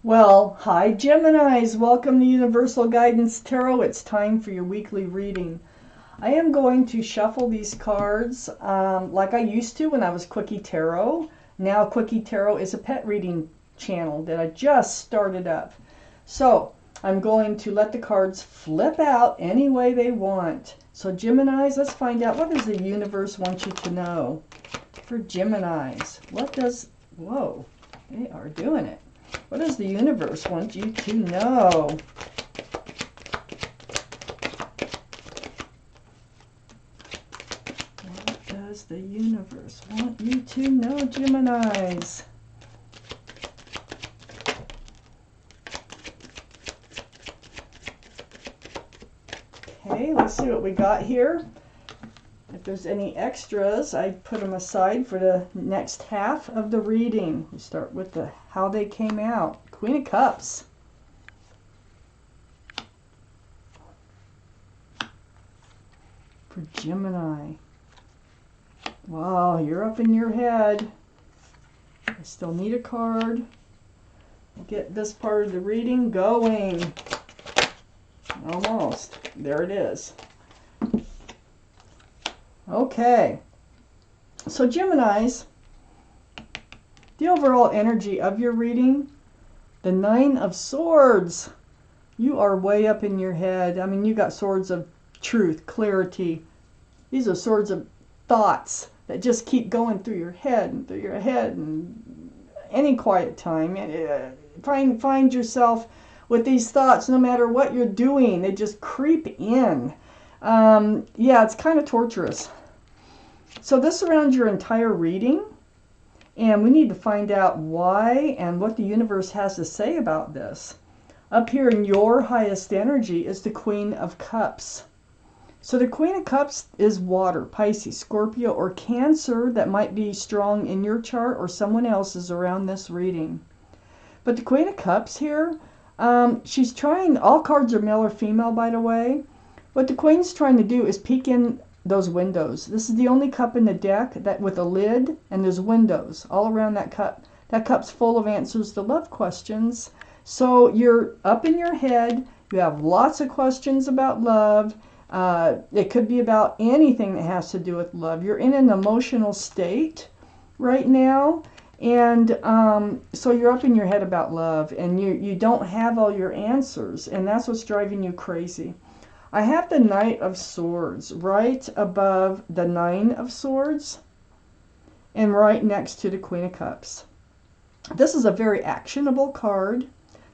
Well, hi Geminis, welcome to Universal Guidance Tarot. It's time for your weekly reading. I am going to shuffle these cards like I used to when I was Quickie Tarot. Now Quickie Tarot is a pet reading channel that I just started up. So I'm going to let the cards flip out any way they want. So Geminis, let's find out, what does the universe want you to know? For Geminis, whoa, they are doing it. What does the universe want you to know? What does the universe want you to know, Geminis? Okay, let's see what we got here. If there's any extras, I put them aside for the next half of the reading. We start with how they came out. Queen of Cups. For Gemini. Wow, you're up in your head. I still need a card. Get this part of the reading going. Almost. There it is. Okay, so Geminis, the overall energy of your reading, the Nine of Swords. You are way up in your head. I mean, you got swords of truth, clarity. These are swords of thoughts that just keep going through your head and any quiet time. Find yourself with these thoughts no matter what you're doing. They just creep in. Yeah, it's kind of torturous. So this surrounds your entire reading, and we need to find out why and what the universe has to say about this. Up here in your highest energy is the Queen of Cups. So the Queen of Cups is water, Pisces, Scorpio, or Cancer that might be strong in your chart or someone else's around this reading. But the Queen of Cups here, she's trying, all cards are male or female, by the way. What the Queen's trying to do is peek in those windows. This is the only cup in the deck that with a lid, and there's windows all around that cup. That cup's full of answers to love questions. So you're up in your head. You have lots of questions about love. It could be about anything that has to do with love. You're in an emotional state right now. And so you're up in your head about love, and you don't have all your answers, and that's what's driving you crazy. I have the Knight of Swords right above the Nine of Swords and right next to the Queen of Cups. This is a very actionable card.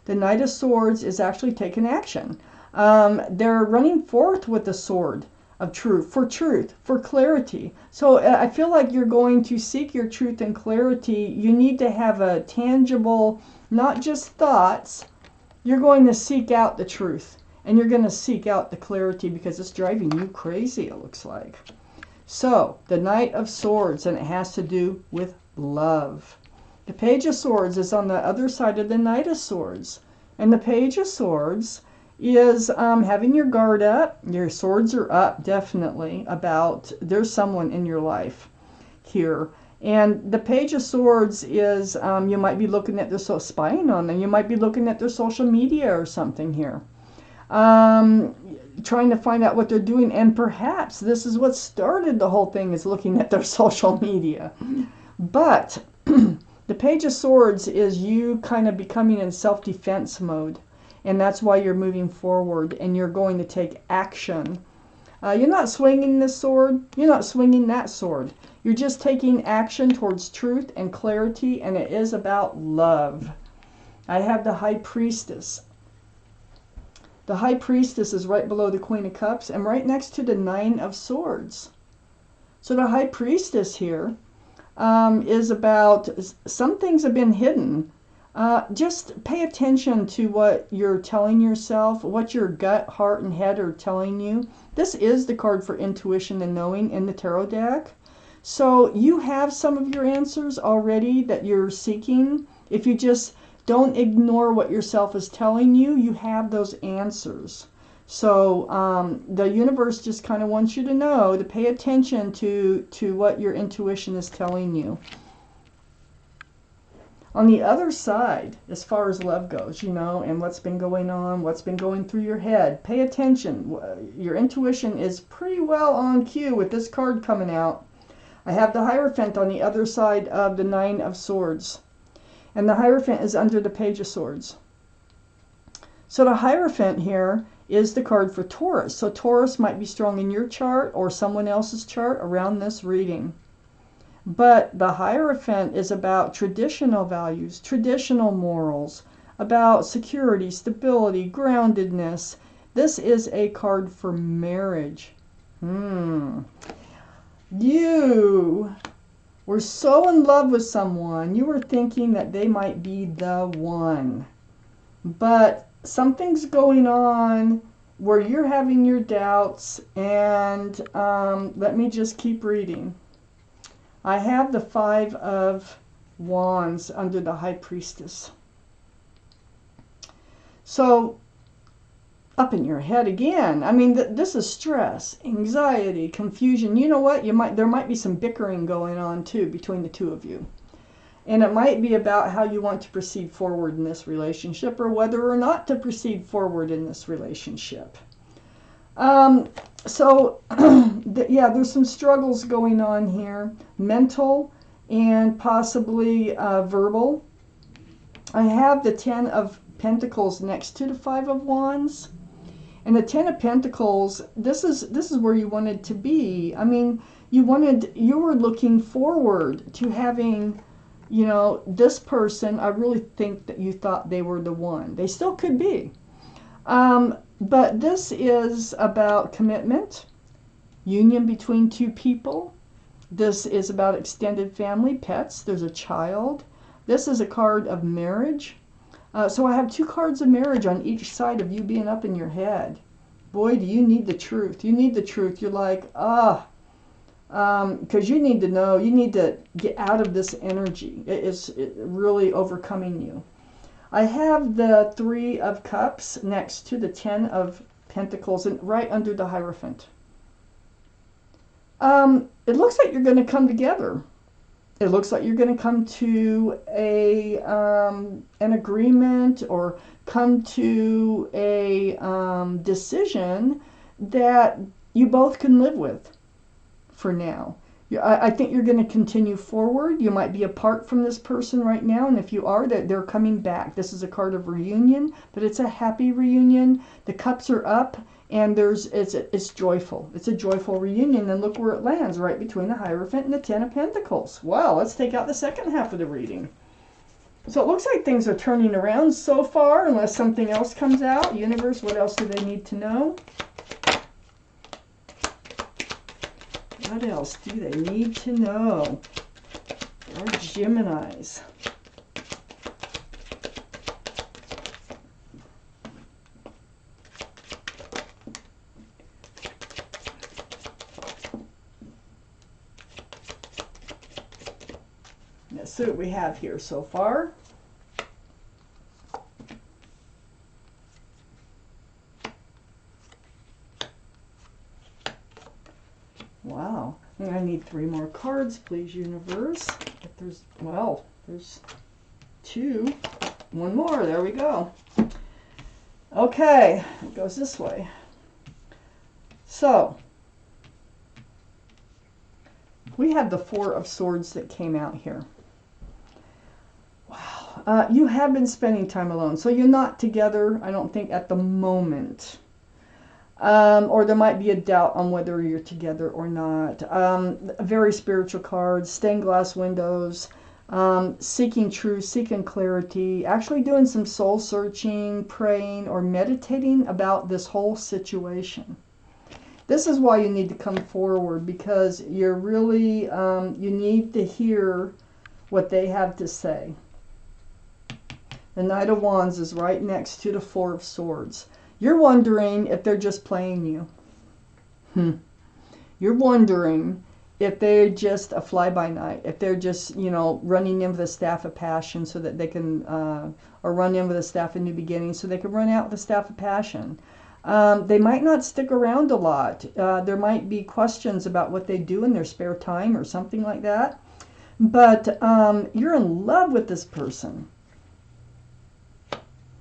The Knight of Swords is actually taking action. They're running forth with the sword of truth, for clarity. So I feel like you're going to seek your truth and clarity. You need to have a tangible, not just thoughts. You're going to seek out the truth. And you're going to seek out the clarity because it's driving you crazy, it looks like. So, the Knight of Swords, and it has to do with love. The Page of Swords is on the other side of the Knight of Swords. And the Page of Swords is having your guard up. Your swords are up, definitely, about there's someone in your life here. And the Page of Swords is, you might be looking at their, spying on them. You might be looking at their social media or something here. Trying to find out what they're doing, and perhaps this is what started the whole thing, is looking at their social media. But the Page of Swords is you kind of becoming in self-defense mode, and that's why you're moving forward and you're going to take action. You're not swinging this sword, you're not swinging that sword. You're just taking action towards truth and clarity, and it is about love. I have the High Priestess. The High Priestess is right below the Queen of Cups and right next to the Nine of Swords. So the High Priestess here is about, some things have been hidden. Just pay attention to what you're telling yourself, what your gut, heart, and head are telling you. This is the card for intuition and knowing in the tarot deck. So you have some of your answers already that you're seeking. If you just don't ignore what yourself is telling you, you have those answers. So the universe just kind of wants you to know, to pay attention to what your intuition is telling you. On the other side, as far as love goes, you know, and what's been going on, what's been going through your head, pay attention. Your intuition is pretty well on cue with this card coming out. I have the Hierophant on the other side of the Nine of Swords. And the Hierophant is under the Page of Swords. So the Hierophant here is the card for Taurus. So Taurus might be strong in your chart or someone else's chart around this reading. But the Hierophant is about traditional values, traditional morals, about security, stability, groundedness. This is a card for marriage. You were so in love with someone, you were thinking that they might be the one. But something's going on where you're having your doubts, and let me just keep reading. I have the Five of Wands under the High Priestess. So, up in your head again. I mean, this is stress, anxiety, confusion. You know what? There might be some bickering going on too between the two of you. And it might be about how you want to proceed forward in this relationship, or whether or not to proceed forward in this relationship. So, yeah, there's some struggles going on here, mental and possibly verbal. I have the Ten of Pentacles next to the Five of Wands. And the Ten of Pentacles, this is where you wanted to be. I mean, you were looking forward to having, you know, this person. I really think that you thought they were the one. They still could be. But this is about commitment, union between two people. This is about extended family, pets. There's a child. This is a card of marriage. So I have two cards of marriage on each side of you being up in your head. Boy, do you need the truth. You need the truth. You're like, because you need to know. You need to get out of this energy. It is really overcoming you. I have the Three of Cups next to the Ten of Pentacles and right under the Hierophant. It looks like you're going to come together. It looks like you're going to come to an agreement, or come to a decision that you both can live with for now. I think you're going to continue forward. You might be apart from this person right now, and if you are, they're coming back. This is a card of reunion, but it's a happy reunion. The cups are up, and it's joyful. It's a joyful reunion, and look where it lands, right between the Hierophant and the Ten of Pentacles. Wow, let's take out the second half of the reading. So it looks like things are turning around so far, unless something else comes out. Universe, what else do they need to know? What else do they need to know? Our Geminis. Let's see what we have here so far. Wow. I need 3 more cards, please, universe. If there's, well, there's 2. 1 more. There we go. Okay. It goes this way. So, we have the Four of Swords that came out here. Wow. You have been spending time alone. So you're not together, I don't think, at the moment. Or there might be a doubt on whether you're together or not. Very spiritual cards, stained glass windows, seeking truth, seeking clarity, actually doing some soul searching, praying, or meditating about this whole situation. This is why you need to come forward, because you're really, you need to hear what they have to say. The Knight of Wands is right next to the Four of Swords. You're wondering if they're just playing you. You're wondering if they're just a fly-by-night, if they're just, you know, running in with a staff of passion so that they can, or run in with a staff of new beginnings so they can run out with a staff of passion. They might not stick around a lot. There might be questions about what they do in their spare time or something like that. But you're in love with this person.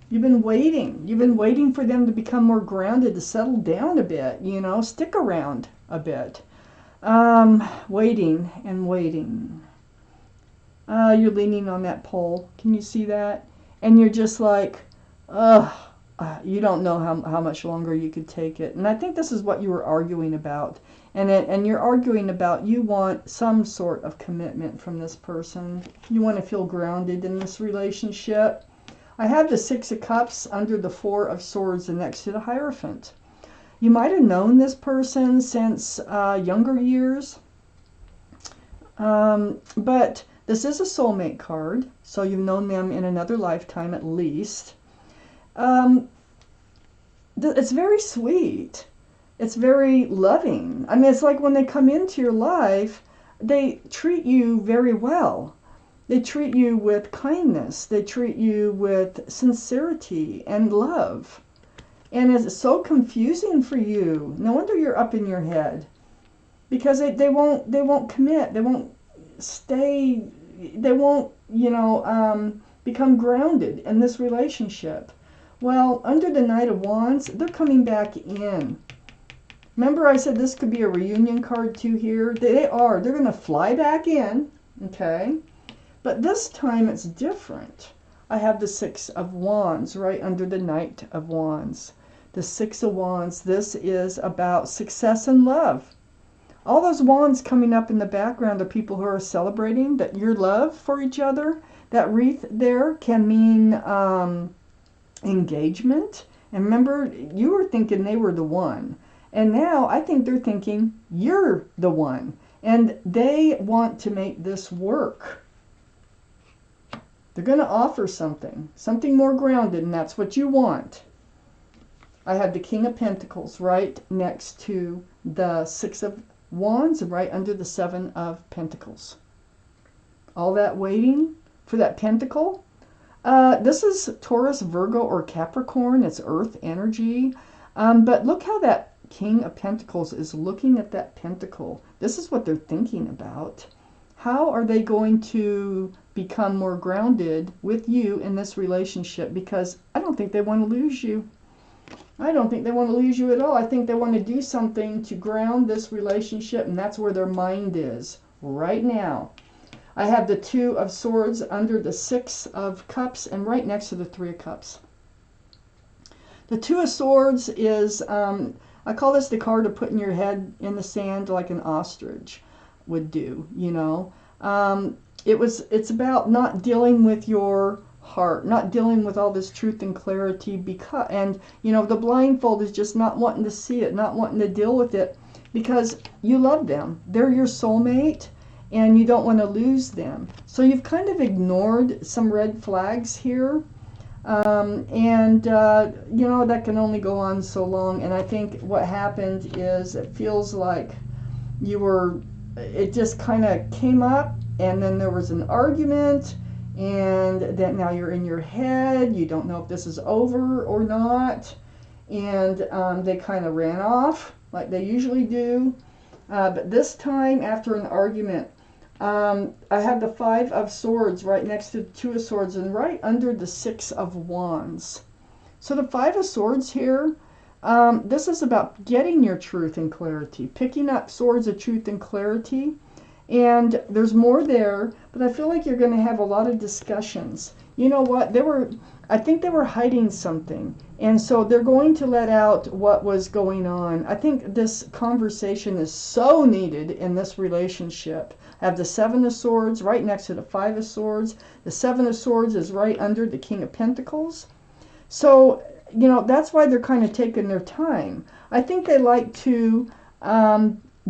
You've been waiting. You've been waiting for them to become more grounded, to settle down a bit, you know, stick around a bit. Waiting and waiting. You're leaning on that pole. Can you see that? And you're just like, ugh, you don't know how much longer you could take it. And I think this is what you were arguing about. And you're arguing about you want some sort of commitment from this person. You want to feel grounded in this relationship. I have the Six of Cups under the Four of Swords and next to the Hierophant. You might have known this person since younger years. But this is a soulmate card, so you've known them in another lifetime at least. It's very sweet. It's very loving. I mean, it's like when they come into your life, they treat you very well. They treat you with kindness. They treat you with sincerity and love. And it's so confusing for you. No wonder you're up in your head. Because they won't commit. They won't stay. They won't, become grounded in this relationship. Well, under the Knight of Wands, they're coming back in. Remember I said this could be a reunion card too here? They are. They're going to fly back in, okay? But this time it's different. I have the Six of Wands right under the Knight of Wands. The Six of Wands, this is about success and love. All those wands coming up in the background are people who are celebrating that your love for each other. That wreath there can mean engagement. And remember, you were thinking they were the one. And now I think they're thinking you're the one. And they want to make this work. They're going to offer something more grounded, and that's what you want. I have the King of Pentacles right next to the Six of Wands and right under the Seven of Pentacles. All that waiting for that pentacle. This is Taurus, Virgo, or Capricorn. It's earth energy. But look how that King of Pentacles is looking at that pentacle. This is what they're thinking about. How are they going to become more grounded with you in this relationship? Because I don't think they want to lose you. I don't think they want to lose you at all. I think they want to do something to ground this relationship, and that's where their mind is right now. I have the Two of Swords under the Six of Cups and right next to the Three of Cups. The Two of Swords is, I call this the card of putting your head in the sand like an ostrich would do, you know. It's about not dealing with your heart, not dealing with all this truth and clarity, because, and the blindfold is just not wanting to see it, not wanting to deal with it, because you love them. They're your soulmate and you don't want to lose them. So you've kind of ignored some red flags here. That can only go on so long. And I think what happened is it feels like it just kind of came up, and then there was an argument, and then now you're in your head. You don't know if this is over or not. And they kind of ran off like they usually do. But this time, after an argument, I have the Five of Swords right next to the Two of Swords and right under the Six of Wands. So the Five of Swords here, this is about getting your truth and clarity, picking up swords of truth and clarity. And there's more there, but I feel like you're going to have a lot of discussions. You know what? I think they were hiding something. And so they're going to let out what was going on. I think this conversation is so needed in this relationship. I have the Seven of Swords right next to the Five of Swords. The Seven of Swords is right under the King of Pentacles. So, that's why they're kind of taking their time. I think they like to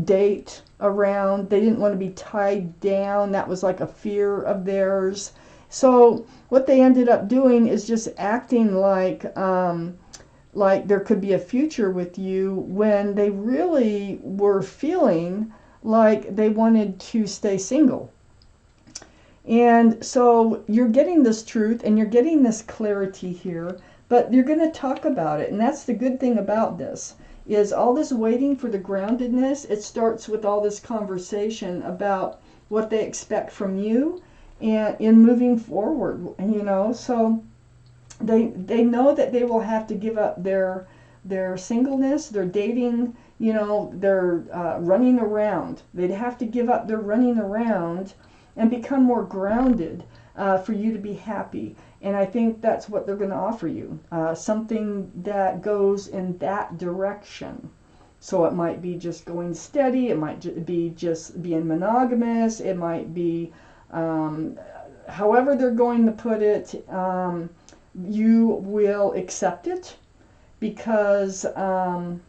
date around. They didn't want to be tied down. That was like a fear of theirs. So what they ended up doing is just acting like there could be a future with you, when they really were feeling like they wanted to stay single. And so you're getting this truth and you're getting this clarity here, but you're going to talk about it. And that's the good thing about this, is all this waiting for the groundedness. It starts with all this conversation about, what they expect from you and in moving forward, you know. So they know that they will have to give up their singleness, their dating, you know, their running around. They'd have to give up their running around and become more grounded for you to be happy. And I think that's what they're going to offer you, something that goes in that direction. So it might be just going steady, it might be just being monogamous, it might be however they're going to put it, you will accept it because the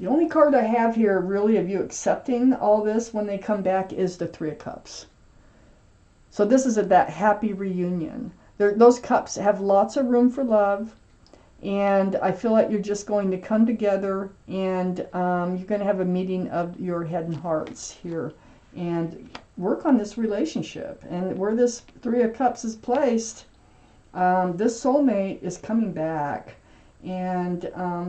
only card I have here really of you accepting all this when they come back is the Three of Cups. So this is that happy reunion. Those cups have lots of room for love, and I feel like you're just going to come together and you're going to have a meeting of your head and hearts here and work on this relationship. And where this Three of Cups is placed, this soulmate is coming back. And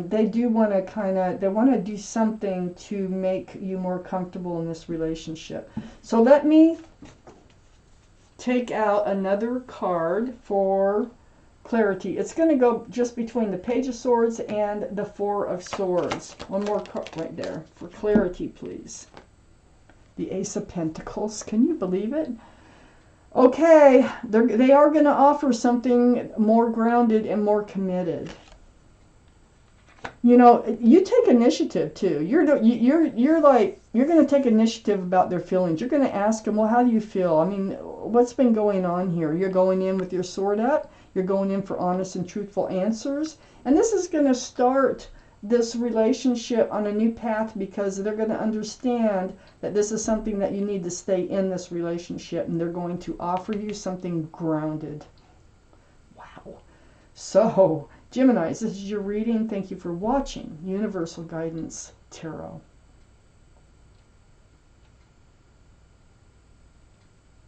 they do want to they want to do something to make you more comfortable in this relationship. So let me take out another card for clarity. It's going to go just between the Page of Swords and the Four of Swords. One more card right there for clarity, please. The Ace of Pentacles. Can you believe it? Okay, they are going to offer something more grounded and more committed. You know, you take initiative too. You're going to take initiative about their feelings. You're going to ask them, well, how do you feel? I mean, what's been going on here? You're going in with your sword up. You're going in for honest and truthful answers. And this is going to start this relationship on a new path because they're going to understand that this is something that you need to stay in this relationship, and they're going to offer you something grounded. Wow. So, Geminis, this is your reading. Thank you for watching Universal Guidance Tarot.